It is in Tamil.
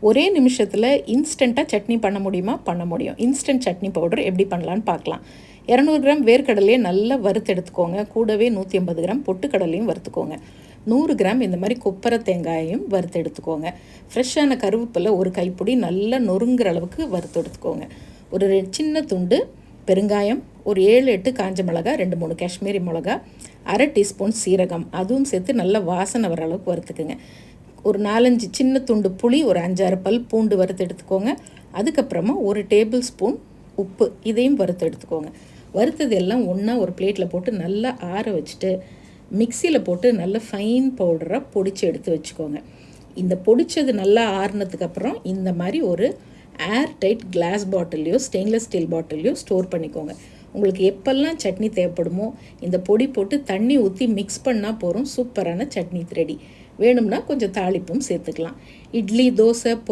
ஒரே நிமிஷத்தில் இன்ஸ்டண்ட்டாக சட்னி பண்ண முடியுமா? பண்ண முடியும். இன்ஸ்டன்ட் சட்னி பவுடர் எப்படி பண்ணலான்னு பார்க்கலாம். 200 கிராம் வேர்க்கடலையை நல்லா வறுத்து எடுத்துக்கோங்க. கூடவே 150 கிராம் பொட்டுக்கடலையும் வறுத்துக்கோங்க. 100 கிராம் இந்த மாதிரி கொப்பரை தேங்காயையும் வறுத்து எடுத்துக்கோங்க. ஃப்ரெஷ்ஷான கருவேப்பிலை ஒரு கைப்பிடி நல்லா நொறுங்குற அளவுக்கு வறுத்து எடுத்துக்கோங்க. ஒரு சின்ன துண்டு பெருங்காயம், ஒரு 7-8 காஞ்ச மிளகா, 2-3 காஷ்மீரி மிளகா, அரை டீஸ்பூன் சீரகம், அதுவும் சேர்த்து நல்லா வாசனை வர அளவுக்கு வறுத்துக்குங்க. ஒரு 4-5 சின்ன துண்டு புளி, ஒரு 5-6 பல் பூண்டு வறுத்து எடுத்துக்கோங்க. அதுக்கப்புறமா ஒரு டேபிள் ஸ்பூன் உப்பு, இதையும் வறுத்து எடுத்துக்கோங்க. வறுத்தது எல்லாம் ஒன்றா ஒரு பிளேட்டில் போட்டு நல்லா ஆற வச்சுட்டு மிக்சியில் போட்டு நல்லா ஃபைன் பவுடராக பொடிச்சு எடுத்து வச்சுக்கோங்க. இந்த பொடிச்சது நல்லா ஆறுனதுக்கப்புறம் இந்த மாதிரி ஒரு ஏர் டைட் கிளாஸ் பாட்டிலையோ ஸ்டெயின்லெஸ் ஸ்டீல் பாட்டிலையோ ஸ்டோர் பண்ணிக்கோங்க. உங்களுக்கு எப்பெல்லாம் சட்னி தேவைப்படுமோ இந்த பொடி போட்டு தண்ணி ஊற்றி மிக்ஸ் பண்ணால் போகிறோம். சூப்பரான சட்னி ரெடி. வேணும்னா கொஞ்சம் தாளிப்பும் சேர்த்துக்கலாம். இட்லி, தோசை,